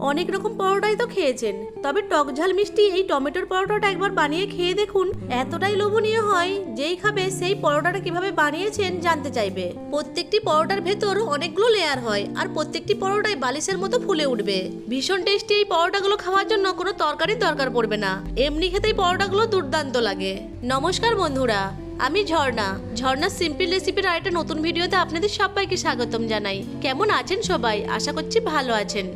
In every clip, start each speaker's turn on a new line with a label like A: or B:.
A: অনেক রকম পরোটাই তো খেয়েছেন, তবে টক ঝাল মিষ্টি এই টমেটোর পরোটাটা একবার বানিয়ে খেয়ে দেখুন। এতটাই লোভনীয় হয়, যেই খাবে সেই পরোটাটা কিভাবে বানিয়েছেন জানতে চাইবে। প্রত্যেকটি পরোটার ভেতর অনেকগুলো লেয়ার হয়, আর প্রত্যেকটি পরোটাই বালিশের মতো ফুলে উঠবে। ভীষণ টেস্টি এই পরোটাগুলো খাওয়ার জন্য কোনো তরকারির দরকার পড়বে না, এমনি খেতেই পরোটাগুলো দুর্দান্ত লাগে। নমস্কার বন্ধুরা, আমি ঝর্ণা সিম্পল রেসিপির আরেকটা নতুন ভিডিওতে আপনাদের সবাইকে স্বাগতম জানাই। কেমন আছেন সবাই? আশা করছি ভালো আছেন।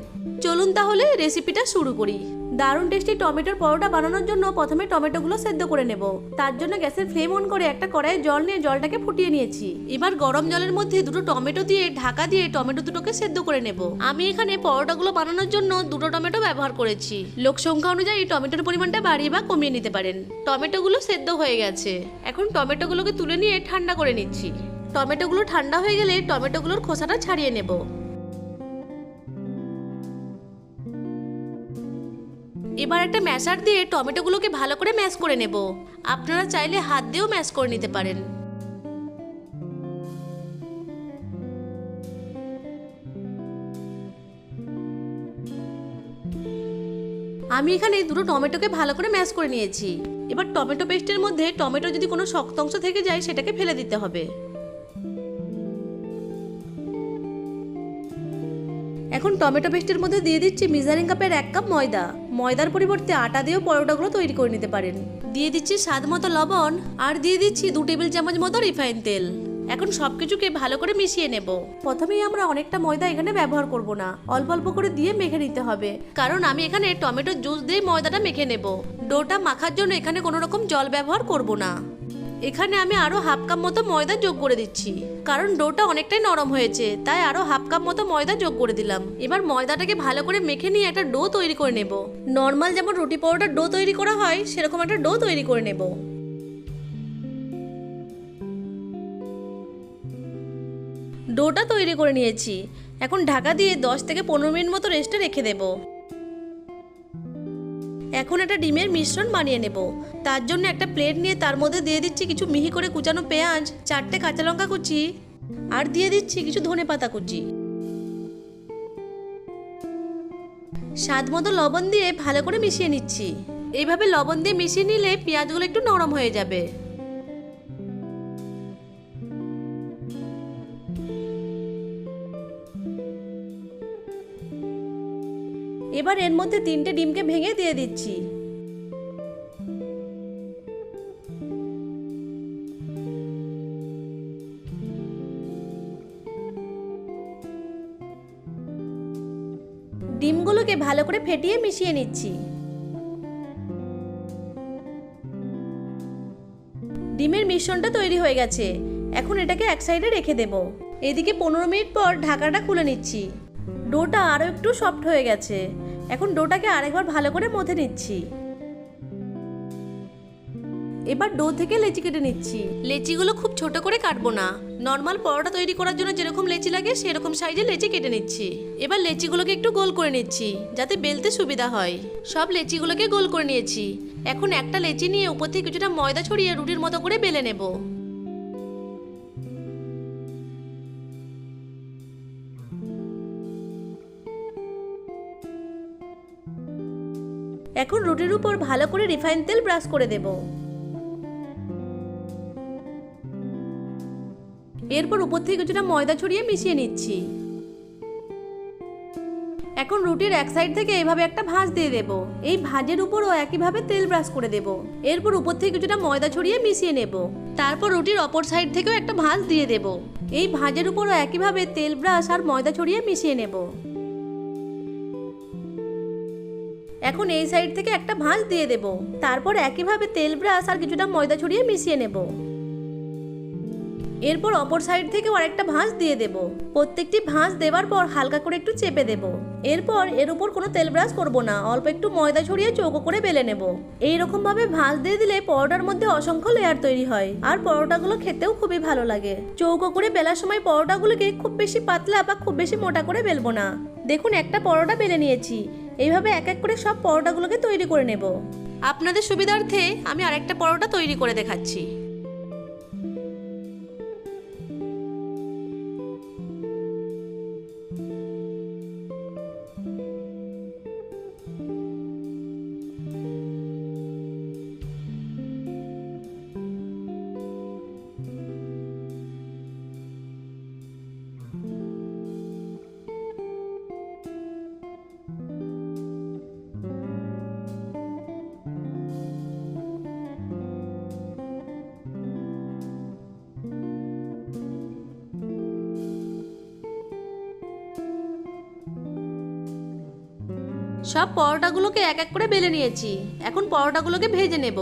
A: চলুন তাহলে রেসিপিটা শুরু করি। দারুণ টেস্টি টমেটোর পরোটা বানানোর জন্য প্রথমে টমেটোগুলো সেদ্ধ করে নেব। তার জন্য গ্যাসের ফ্লেম অন করে একটা কড়াইয়ে জল নিয়ে জলটাকে ফুটিয়ে নিয়েছি। এবার গরম জলের মধ্যে দুটো টমেটো দিয়ে ঢাকা দিয়ে টমেটো দুটোকে সেদ্ধ করে নেব। আমি এখানে পরোটাগুলো বানানোর জন্য দুটো টমেটো ব্যবহার করেছি। লোক সংখ্যা অনুযায়ী টমেটোর পরিমাণটা বাড়িয়ে বা কমিয়ে নিতে পারেন। টমেটোগুলো সেদ্ধ হয়ে গেছে, এখন টমেটোগুলোকে তুলে নিয়ে ঠান্ডা করে নিচ্ছি। টমেটোগুলো ঠান্ডা হয়ে গেলে টমেটোগুলোর খোসাটা ছাড়িয়ে নেব। এবার একটা ম্যাশার দিয়ে টমেটোগুলোকে ভালো করে ম্যাশ করে নেব। আপনারা চাইলে হাত দিয়েও ম্যাশ করে নিতে পারেন। আমি এখানে দুটো টমেটোকে ভালো করে ম্যাশ করে নিয়েছি। এবার টমেটো পেস্টের মধ্যে টমেটো যদি কোনো শক্ত অংশ থেকে যায় সেটাকে ফেলে দিতে হবে। এখন টমেটো পেস্টের মধ্যে দিয়ে দিচ্ছি মেজারিং কাপের 1 কাপ ময়দা। ময়দার পরিবর্তে আটা দিয়েও পরোটাগুলো তৈরি করে নিতে পারেন। দিয়ে দিচ্ছি স্বাদ মতো লবণ, আর দিয়ে দিচ্ছি 2 টেবিল চামচ মতো রিফাইন তেল। এখন সবকিছুকে ভালো করে মিশিয়ে নেব। প্রথমেই আমরা অনেকটা ময়দা এখানে ব্যবহার করব না, অল্প অল্প করে দিয়ে মেখে নিতে হবে, কারণ আমি এখানে টমেটোর জুস দিয়ে ময়দাটা মেখে নেব। ডোটা মাখার জন্য এখানে কোনো রকম জল ব্যবহার করব না। এখানে আমি আরো হাফ কাপ মতো ময়দা যোগ করে দিচ্ছি, কারণ ডোটা অনেকটাই নরম হয়েছে, তাই আরো হাফ কাপ মতো ময়দা যোগ করে দিলাম। এবার ময়দাটাকে ভালো করে মেখে নিয়ে একটা ডো তৈরি করে নেব। নর্মাল যেমন রুটি পরোটার ডো তৈরি করা হয় সেরকম একটা ডো তৈরি করে নেব। ডোটা তৈরি করে নিয়েছি, এখন ঢাকা দিয়ে 10 থেকে 15 মিনিট মতো রেস্টে রেখে দেব। এখন একটা ডিমের মিশ্রণ বানিয়ে নেব। তার জন্য একটা প্লেট নিয়ে তার মধ্যে দিয়ে দিচ্ছি কিছু মিহি করে কুচানো পেঁয়াজ, 4টে কাঁচা লঙ্কা কুচি, আর দিয়ে দিচ্ছি কিছু ধনেপাতা কুচি। স্বাদ মতো লবণ দিয়ে ভালো করে মিশিয়ে নিচ্ছি। এইভাবে লবণ দিয়ে মিশিয়ে নিলে পেঁয়াজগুলো একটু নরম হয়ে যাবে। এবার এর মধ্যে 3টে ডিমকে ভেঙে দিয়ে দিচ্ছি। ডিমগুলোকে ভালো করে ফেটিয়ে মিশিয়ে নিচ্ছি। ডিমের মিশ্রণটা তৈরি হয়ে গেছে, এখন এটাকে এক সাইডে রেখে দেব। এদিকে 15 মিনিট পর ঢাকাটা খুলে নিচ্ছি। ডোটা আরো একটু সফট হয়ে গেছে, এখন ডোটাকে আরেকবার ভালো করে মথে নিচ্ছি। এবার ডো থেকে লেচি কেটে নিচ্ছি। লেচিগুলো খুব ছোট করে কাটবো না, নর্মাল পরোটা তৈরি করার জন্য যেরকম লেচি লাগে সেরকম সাইজে লেচি কেটে নিচ্ছি। এবার লেচিগুলোকে একটু গোল করে নিচ্ছি যাতে বেলতে সুবিধা হয়। সব লেচিগুলোকে গোল করে নিয়েছি। এখন একটা লেচি নিয়ে উপর থেকে কিছুটা ময়দা ছড়িয়ে রুটির মতো করে বেলে নেব। এখন রুটির উপর ভালো করে রিফাইন তেল ব্রাশ করে দেব। এরপর উপর থেকে কিছুটা ময়দা ছড়িয়ে মিশিয়ে নিচ্ছি। এখন রুটির এক সাইড থেকে এভাবে একটা ভাঁজ দিয়ে দেব। এই ভাঁজের উপরও একইভাবে তেল ব্রাশ করে দেব। এরপর উপর থেকে কিছুটা ময়দা ছড়িয়ে মিশিয়ে নেব। তারপর রুটির অপর সাইড থেকেও একটা ভাঁজ দিয়ে দেব। এই ভাঁজের উপরও একইভাবে তেল ব্রাশ আর ময়দা ছড়িয়ে মিশিয়ে নেব। এখন এই সাইড থেকে একটা ভাঁজ দিয়ে দেব। তারপর একইভাবে তেল ব্রাশ আর কিছুটা ময়দা ছড়িয়ে মিশিয়ে নেব। এরপর অপর সাইড থেকেও আরেকটা ভাঁজ দিয়ে দেব। প্রত্যেকটি ভাঁজ দেওয়ার পর হালকা করে একটু চেপে দেব। এরপর এর উপর কোনো তেল ব্রাশ করব না, অল্প একটু ময়দা ছড়িয়ে চৌকো করে বেলে নেব। এইরকম ভাবে ভাঁজ দিয়ে দিলে পরোটার মধ্যে অসংখ্য লেয়ার তৈরি হয়, আর পরোটাগুলো খেতেও খুবই ভালো লাগে। চৌকো করে বেলার সময় পরোটাগুলোকে খুব বেশি পাতলা বা খুব বেশি মোটা করে বেলবো না। দেখুন একটা পরোটা বেলে নিয়েছি। এইভাবে এক এক করে সব পরোটাগুলোকে তৈরি করে নেব। আপনাদের সুবিধার্থে আমি আরেকটা পরোটা তৈরি করে দেখাচ্ছি। সব পরোটাগুলোকে এক এক করে বেলে নিয়েছি। এখন পরোটাগুলোকে ভেজে নেব।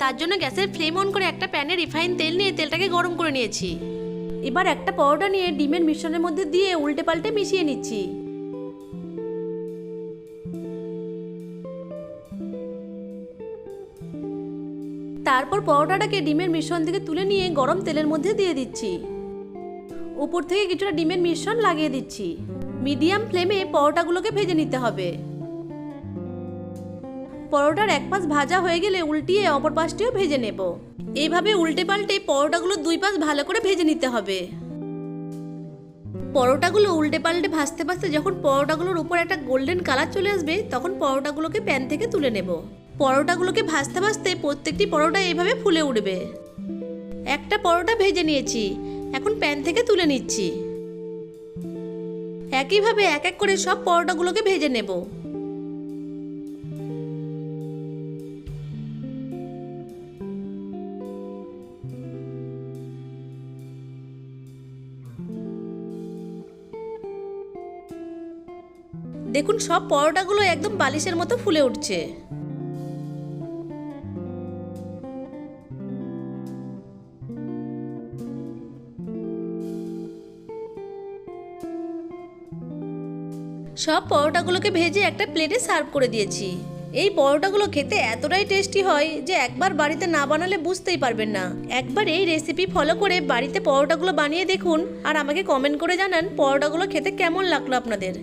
A: তার জন্য গ্যাসের ফ্লেম অন করে একটা প্যানে রিফাইন তেল নিয়ে তেলটাকে গরম করে নিয়েছি। এবার একটা পরোটা নিয়ে ডিমের মিশ্রণের মধ্যে দিয়ে উল্টে পাল্টে মিশিয়ে নিচ্ছি। তারপর পরোটাটাকে ডিমের মিশ্রণ থেকে তুলে নিয়ে গরম তেলের মধ্যে দিয়ে দিচ্ছি। উপর থেকে কিছুটা ডিমের মিশ্রণ লাগিয়ে দিচ্ছি। মিডিয়াম ফ্লেমে পরোটাগুলোকে ভেজে নিতে হবে। পরোটার এক পাশ ভাজা হয়ে গেলে উল্টিয়ে অপর পাশটিও ভেজে নেব। এইভাবে উল্টে পাল্টে পরোটাগুলো দুই পাশ ভালো করে ভেজে নিতে হবে। পরোটাগুলো উল্টে পাল্টে ভাজতে ভাজতে যখন পরোটাগুলোর উপর একটা গোল্ডেন কালার চলে আসবে তখন পরোটাগুলোকে প্যান থেকে তুলে নেব। পরোটাগুলোকে ভাজতে ভাজতে প্রত্যেকটি পরোটা এইভাবে ফুলে উঠবে। একটা পরোটা ভেজে নিয়েছি, এখন প্যান থেকে তুলে নিচ্ছি। একইভাবে এক এক করে সব পরোটাগুলোকে ভেজে নেব। দেখুন সব পরোটাগুলো একদম বালিশের মতো ফুলে উঠছে। সব পরোটাগুলোকে ভেজে একটা প্লেটে সার্ভ করে দিয়েছি। এই পরোটাগুলো খেতে এতটাই টেস্টি হয় যে একবার বাড়িতে না বানালে বুঝতেই পারবেন না। একবার এই রেসিপি ফলো করে বাড়িতে পরোটাগুলো বানিয়ে দেখুন আর আমাকে কমেন্ট করে জানান পরোটাগুলো খেতে কেমন লাগলো আপনাদের।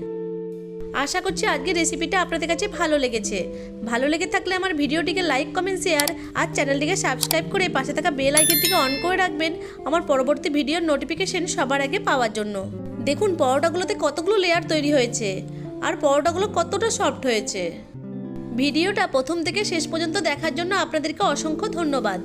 A: আশা করছি আজকের রেসিপিটা আপনাদের কাছে ভালো লেগেছে। ভালো লেগে থাকলে আমার ভিডিওটিকে লাইক, কমেন্ট, শেয়ার আর চ্যানেলটিকে সাবস্ক্রাইব করে পাশে থাকা বেল আইকনটিকে অন করে রাখবেন আমার পরবর্তী ভিডিওর নোটিফিকেশন সবার আগে পাওয়ার জন্য। দেখুন পরোটাগুলোতে কতগুলো লেয়ার তৈরি হয়েছে আর পরোটাগুলো কতটা সফট হয়েছে। ভিডিওটা প্রথম থেকে শেষ পর্যন্ত দেখার জন্য আপনাদেরকে অসংখ্য ধন্যবাদ।